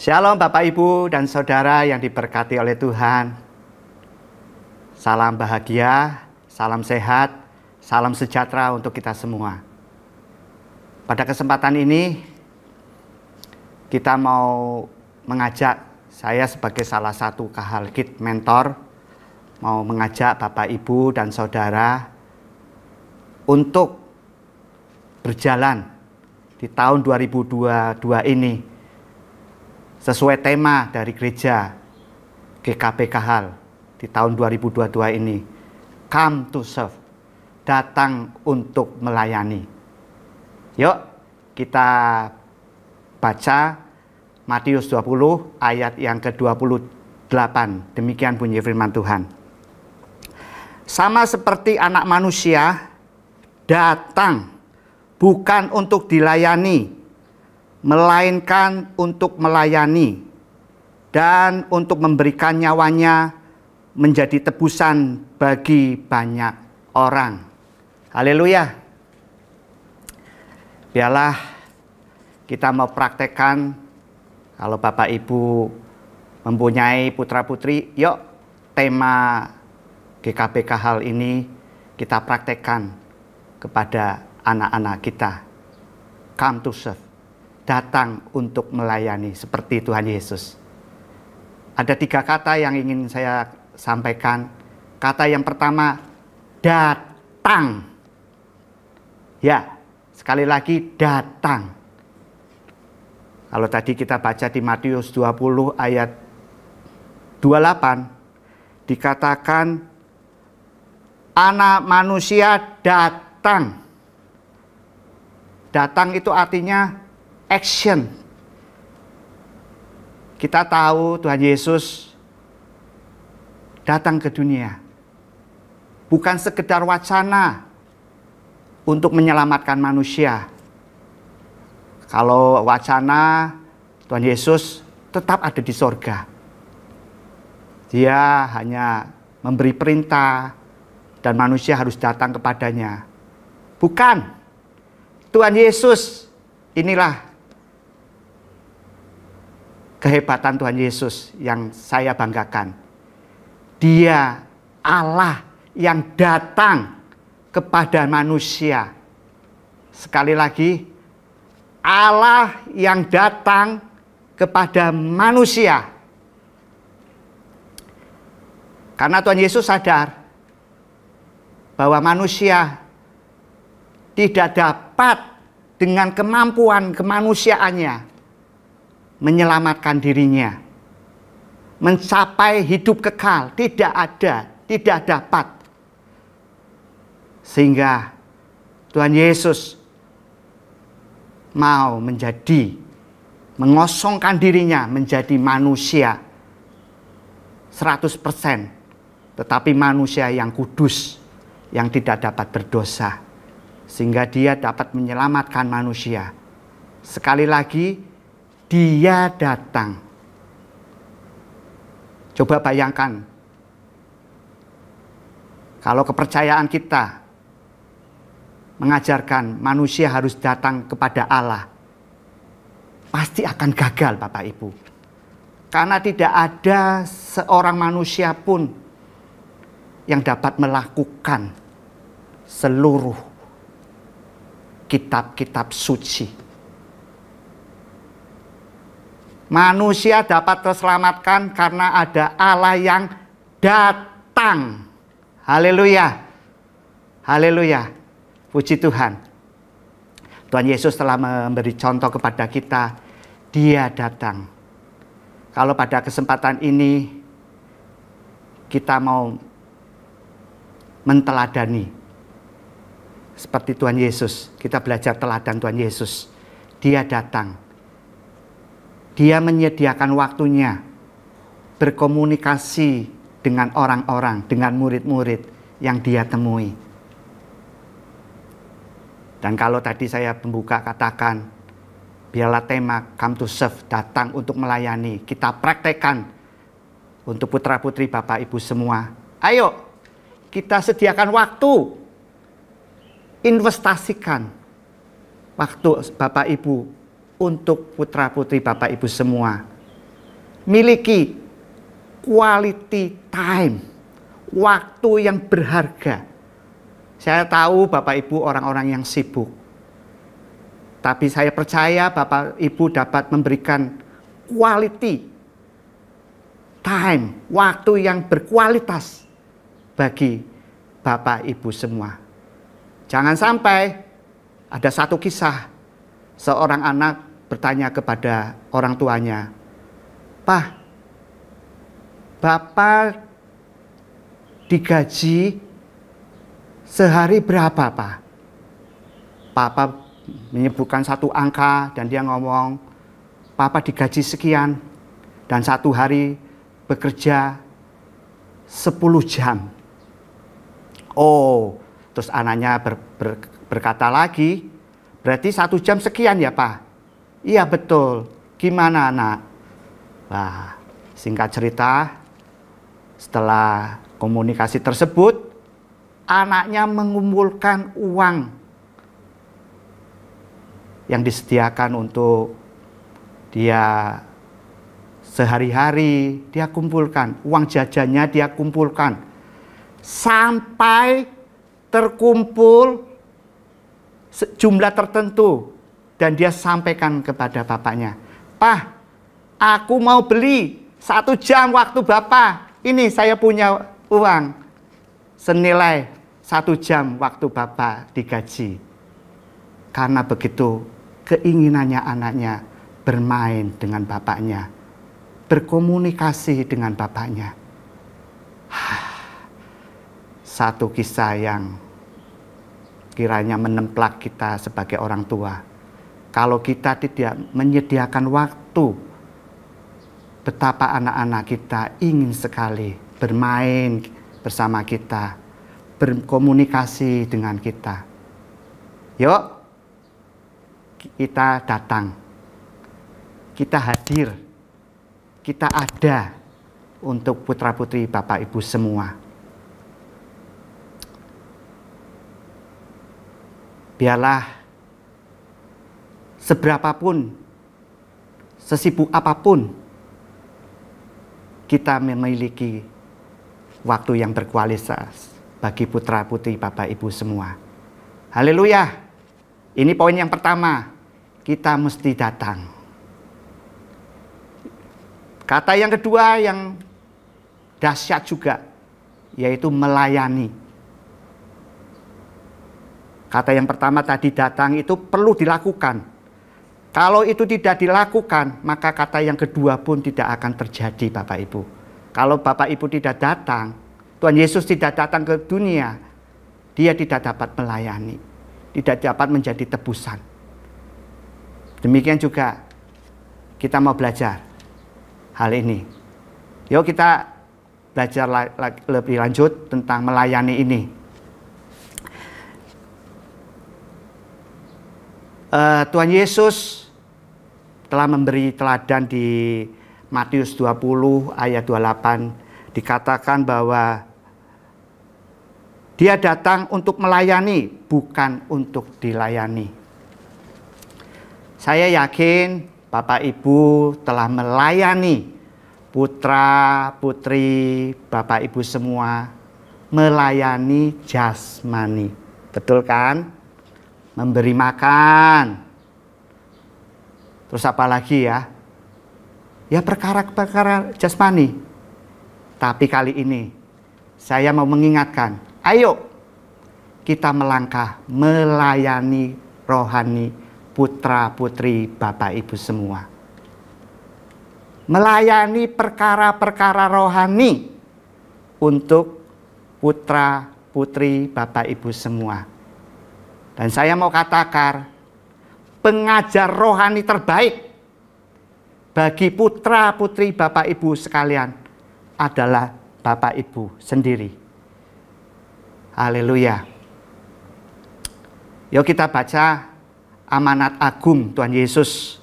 Shalom Bapak Ibu dan Saudara yang diberkati oleh Tuhan. Salam bahagia, salam sehat, salam sejahtera untuk kita semua. Pada kesempatan ini kita mau mengajak, saya sebagai salah satu Kahalkid mentor, mau mengajak Bapak Ibu dan Saudara untuk berjalan di tahun 2022 ini sesuai tema dari gereja GKP Kahal di tahun 2022 ini, Come to Serve, datang untuk melayani. Yuk kita baca Matius 20 ayat yang ke-28. Demikian bunyi firman Tuhan. Sama seperti Anak Manusia datang bukan untuk dilayani, melainkan untuk melayani dan untuk memberikan nyawanya menjadi tebusan bagi banyak orang. Haleluya. Biarlah kita mau praktekkan, kalau Bapak Ibu mempunyai putra-putri, yuk tema GKP Kahal ini kita praktekkan kepada anak-anak kita. Come to serve, datang untuk melayani seperti Tuhan Yesus. Ada 3 kata yang ingin saya sampaikan. Kata yang pertama, datang. Ya, sekali lagi datang. Kalau tadi kita baca di Matius 20 ayat 28, dikatakan Anak Manusia datang. Datang itu artinya action. Kita tahu Tuhan Yesus datang ke dunia bukan sekedar wacana untuk menyelamatkan manusia. Kalau wacana, Tuhan Yesus tetap ada di sorga. Dia hanya memberi perintah dan manusia harus datang kepadanya. Bukan. Tuhan Yesus, inilah kehebatan Tuhan Yesus yang saya banggakan. Dia Allah yang datang kepada manusia. Sekali lagi, Allah yang datang kepada manusia. Karena Tuhan Yesus sadar bahwa manusia tidak dapat dengan kemampuan kemanusiaannya menyelamatkan dirinya, mencapai hidup kekal, tidak ada, tidak dapat. Sehingga Tuhan Yesus mau mengosongkan dirinya menjadi manusia 100%, tetapi manusia yang kudus, yang tidak dapat berdosa, sehingga dia dapat menyelamatkan manusia. Sekali lagi, dia datang. Coba bayangkan, kalau kepercayaan kita mengajarkan manusia harus datang kepada Allah, pasti akan gagal Bapak Ibu. Karena tidak ada seorang manusia pun yang dapat melakukan seluruh kitab-kitab suci. Manusia dapat terselamatkan karena ada Allah yang datang. Haleluya. Haleluya. Puji Tuhan. Tuhan Yesus telah memberi contoh kepada kita. Dia datang. Kalau pada kesempatan ini kita mau menteladani seperti Tuhan Yesus, kita belajar teladan Tuhan Yesus. Dia datang. Dia menyediakan waktunya berkomunikasi dengan orang-orang, dengan murid-murid yang dia temui. Dan kalau tadi saya pembuka katakan, biarlah tema Come to Serve, datang untuk melayani, kita praktekkan untuk putra-putri Bapak Ibu semua. Ayo, kita sediakan waktu, investasikan waktu Bapak Ibu untuk putra-putri Bapak Ibu semua miliki quality time, waktu yang berharga. Saya tahu Bapak Ibu orang-orang yang sibuk, tapi saya percaya Bapak Ibu dapat memberikan quality time, waktu yang berkualitas bagi Bapak Ibu semua. Jangan sampai ada satu kisah, seorang anak bertanya kepada orang tuanya, "Pak, Bapak digaji sehari berapa, Pak?" Papa menyebutkan satu angka dan dia ngomong, "Papa digaji sekian dan satu hari bekerja 10 jam." Oh, terus anaknya berkata lagi, "Berarti 1 jam sekian ya, Pak?" "Iya betul. Gimana, Nak?" Nah, singkat cerita, setelah komunikasi tersebut, anaknya mengumpulkan uang yang disediakan untuk dia sehari-hari, dia kumpulkan. Uang jajannya dia kumpulkan. Sampai terkumpul jumlah tertentu. Dan dia sampaikan kepada bapaknya, "Pak, aku mau beli 1 jam waktu Bapak. Ini saya punya uang senilai 1 jam waktu Bapak digaji." Karena begitu keinginannya anaknya bermain dengan bapaknya, berkomunikasi dengan bapaknya. Satu kisah yang kiranya menemplak kita sebagai orang tua. Kalau kita tidak menyediakan waktu, betapa anak-anak kita ingin sekali bermain bersama kita, berkomunikasi dengan kita. Yuk, kita datang, kita hadir, kita ada untuk putra-putri Bapak Ibu semua. Biarlah seberapapun, sesibuk apapun, kita memiliki waktu yang berkualitas bagi putra-putri Bapak Ibu semua. Haleluya. Ini poin yang pertama, kita mesti datang. Kata yang kedua yang dahsyat juga, yaitu melayani. Kata yang pertama tadi, datang, itu perlu dilakukan. Kalau itu tidak dilakukan, maka kata yang kedua pun tidak akan terjadi, Bapak Ibu. Kalau Bapak Ibu tidak datang, Tuhan Yesus tidak datang ke dunia, Dia tidak dapat melayani, tidak dapat menjadi tebusan. Demikian juga kita mau belajar hal ini. Yuk kita belajar lebih lanjut tentang melayani ini. Tuhan Yesus telah memberi teladan di Matius 20 ayat 28. Dikatakan bahwa Dia datang untuk melayani, bukan untuk dilayani. Saya yakin Bapak Ibu telah melayani putra, putri, Bapak Ibu semua, melayani jasmani. Betul kan? Memberi makan. Terus apa lagi ya? Ya perkara-perkara jasmani. Tapi kali ini saya mau mengingatkan, ayo kita melangkah melayani rohani putra-putri Bapak Ibu semua. Melayani perkara-perkara rohani untuk putra-putri Bapak Ibu semua. Dan saya mau katakan, pengajar rohani terbaik bagi putra-putri Bapak Ibu sekalian adalah Bapak Ibu sendiri. Haleluya. Yuk kita baca amanat agung Tuhan Yesus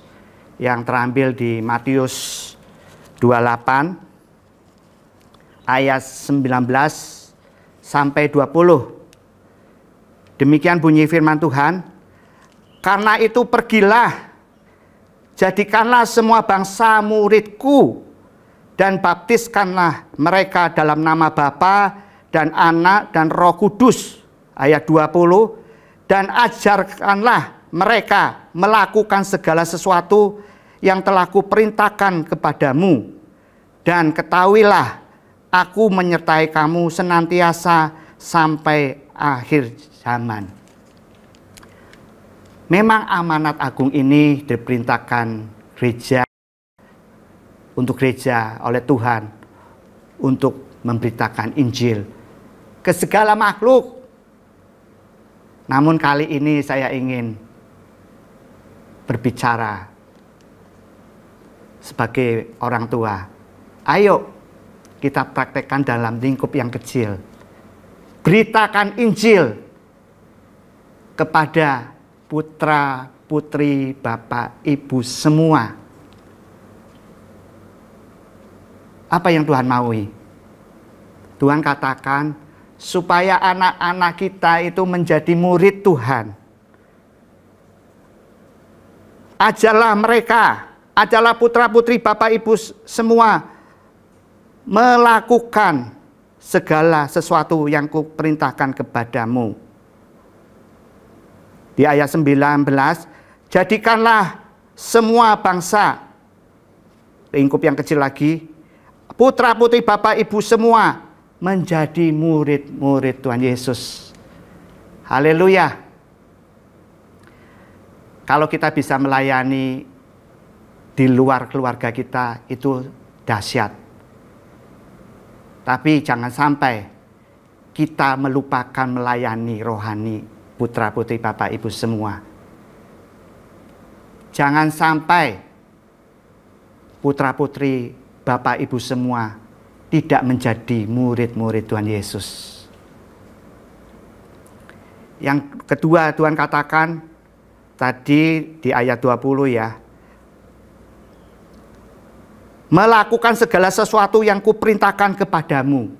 yang terambil di Matius 28 ayat 19 sampai 20. Demikian bunyi firman Tuhan. Karena itu pergilah, jadikanlah semua bangsa muridku, dan baptiskanlah mereka dalam nama Bapa dan Anak dan Roh Kudus. Ayat 20, dan ajarkanlah mereka melakukan segala sesuatu yang telah kuperintahkan kepadamu. Dan ketahuilah, aku menyertai kamu senantiasa sampai akhir zaman. Memang amanat agung ini diperintahkan gereja, untuk gereja oleh Tuhan untuk memberitakan Injil ke segala makhluk. Namun kali ini saya ingin berbicara sebagai orang tua. Ayo kita praktekkan dalam lingkup yang kecil. Beritakan Injil kepada putra, putri, bapak, ibu semua. Apa yang Tuhan maui? Tuhan katakan supaya anak-anak kita itu menjadi murid Tuhan. Ajarlah mereka, ajarlah putra-putri, bapak, ibu semua melakukan segala sesuatu yang kuperintahkan kepadamu. Di ayat 19, jadikanlah semua bangsa, lingkup yang kecil lagi, putra-putri, bapak, ibu semua menjadi murid-murid Tuhan Yesus. Haleluya. Kalau kita bisa melayani di luar keluarga kita, itu dahsyat. Tapi jangan sampai kita melupakan melayani rohani putra-putri, bapak, ibu semua. Jangan sampai putra-putri, bapak, ibu semua tidak menjadi murid-murid Tuhan Yesus. Yang kedua Tuhan katakan tadi di ayat 20 ya. Melakukan segala sesuatu yang kuperintahkan kepadamu.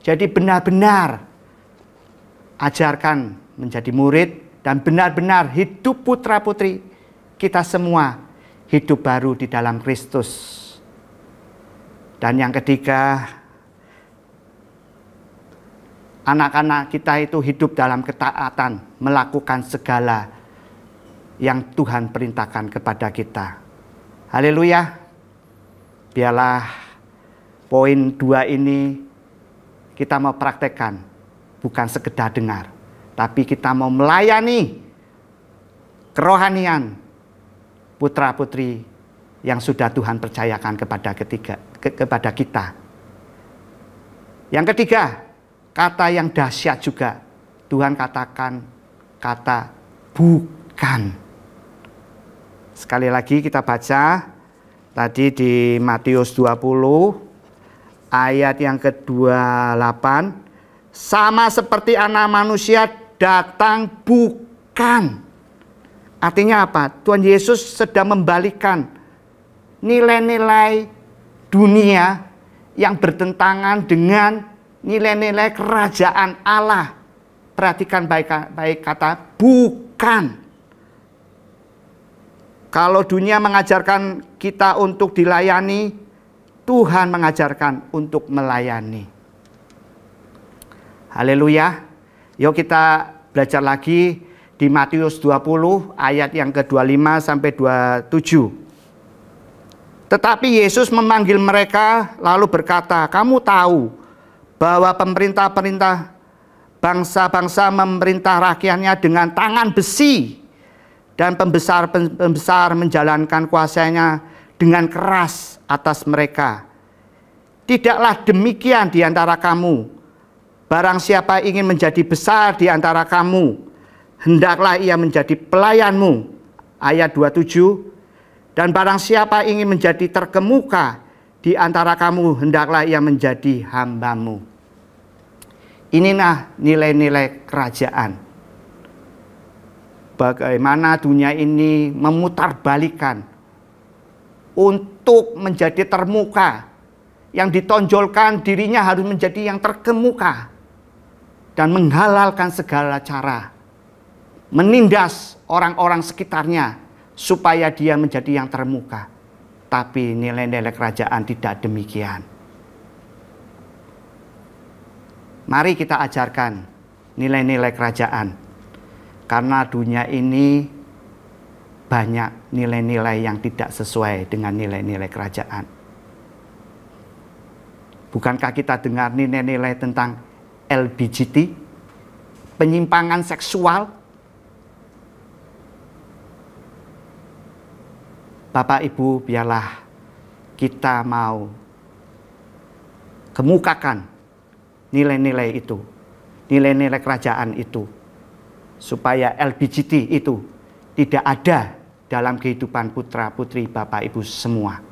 Jadi benar-benar ajarkan menjadi murid dan benar-benar hidup putra-putri kita semua hidup baru di dalam Kristus. Dan yang ketiga, anak-anak kita itu hidup dalam ketaatan, melakukan segala yang Tuhan perintahkan kepada kita. Haleluya. Biarlah poin 2 ini kita mau praktekkan, bukan sekedar dengar, tapi kita mau melayani kerohanian putra-putri yang sudah Tuhan percayakan kepada kita. Yang ketiga, kata yang dahsyat juga. Tuhan katakan kata bukan. Sekali lagi kita baca tadi di Matius 20 ayat yang ke-28. Sama seperti Anak Manusia datang bukan. Artinya apa? Tuhan Yesus sedang membalikkan nilai-nilai dunia yang bertentangan dengan nilai-nilai kerajaan Allah. Perhatikan baik kata bukan. Kalau dunia mengajarkan kita untuk dilayani, Tuhan mengajarkan untuk melayani. Haleluya. Yuk kita belajar lagi di Matius 20 ayat yang ke-25 sampai 27. Tetapi Yesus memanggil mereka lalu berkata, kamu tahu bahwa pemerintah-pemerintah bangsa-bangsa memerintah rakyatnya dengan tangan besi, dan pembesar-pembesar menjalankan kuasanya dengan keras atas mereka. Tidaklah demikian di antara kamu. Barang siapa ingin menjadi besar di antara kamu, hendaklah ia menjadi pelayanmu. Ayat 27. Dan barang siapa ingin menjadi terkemuka di antara kamu, hendaklah ia menjadi hambamu. Inilah nilai-nilai kerajaan. Bagaimana dunia ini memutarbalikkan untuk menjadi termuka. Yang ditonjolkan dirinya harus menjadi yang terkemuka. Dan menghalalkan segala cara. Menindas orang-orang sekitarnya supaya dia menjadi yang termuka. Tapi nilai-nilai kerajaan tidak demikian. Mari kita ajarkan nilai-nilai kerajaan. Karena dunia ini banyak nilai-nilai yang tidak sesuai dengan nilai-nilai kerajaan. Bukankah kita dengar nilai-nilai tentang LGBT, penyimpangan seksual? Bapak Ibu, biarlah kita mau kemukakan nilai-nilai itu, nilai-nilai kerajaan itu, supaya LGBT itu tidak ada dalam kehidupan putra-putri Bapak Ibu semua.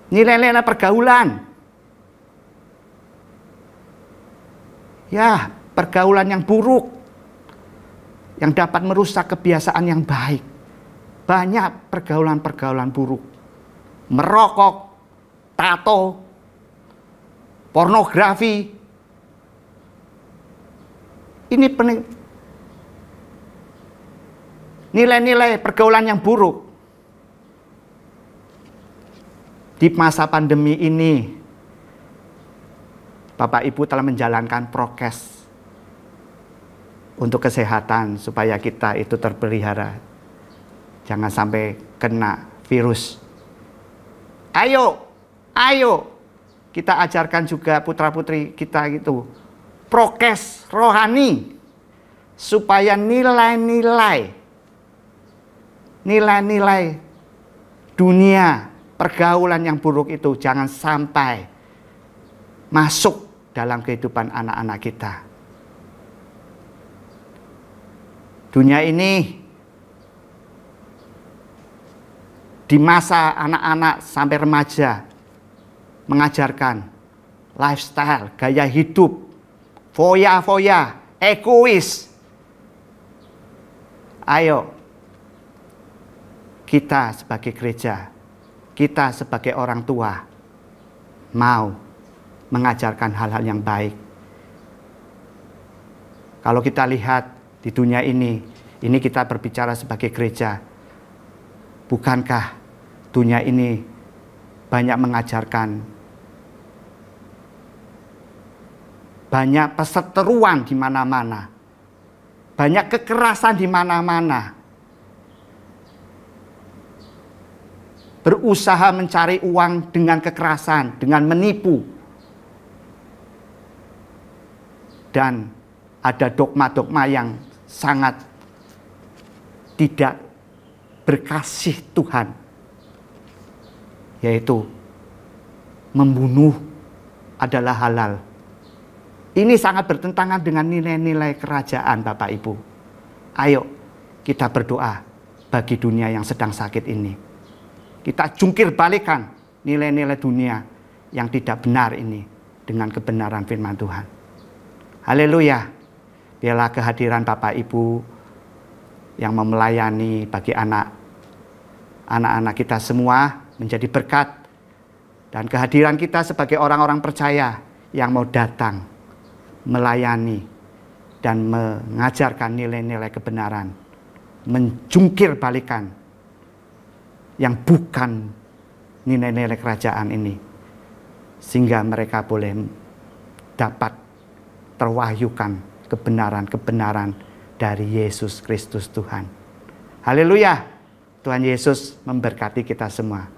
Nilai-nilai pergaulan. Ya, pergaulan yang buruk yang dapat merusak kebiasaan yang baik. Banyak pergaulan-pergaulan buruk. Merokok, tato, pornografi. Ini nilai-nilai pergaulan yang buruk. Di masa pandemi ini, Bapak Ibu telah menjalankan prokes untuk kesehatan supaya kita itu terpelihara. Jangan sampai kena virus. Ayo kita ajarkan juga putra-putri kita itu prokes rohani supaya nilai-nilai dunia pergaulan yang buruk itu jangan sampai masuk dalam kehidupan anak-anak kita. Dunia ini di masa anak-anak sampai remaja mengajarkan lifestyle, gaya hidup, foya-foya, egois. Ayo, kita sebagai gereja, kita sebagai orang tua, mau mengajarkan hal-hal yang baik. Kalau kita lihat di dunia ini kita berbicara sebagai gereja. Bukankah dunia ini banyak mengajarkan, banyak perseteruan di mana-mana, banyak kekerasan di mana-mana, berusaha mencari uang dengan kekerasan, dengan menipu, dan ada dogma-dogma yang sangat tidak berkasih Tuhan, yaitu membunuh adalah halal. Ini sangat bertentangan dengan nilai-nilai kerajaan, Bapak Ibu. Ayo kita berdoa bagi dunia yang sedang sakit ini. Kita jungkir balikan nilai-nilai dunia yang tidak benar ini dengan kebenaran firman Tuhan. Haleluya. Biarlah kehadiran Bapak Ibu yang melayani bagi anak-anak kita semua menjadi berkat, dan kehadiran kita sebagai orang-orang percaya yang mau datang melayani dan mengajarkan nilai-nilai kebenaran, menjungkir balikan yang bukan nilai-nilai kerajaan ini, sehingga mereka boleh dapat terwahyukan kebenaran-kebenaran dari Yesus Kristus Tuhan. Haleluya. Tuhan Yesus memberkati kita semua.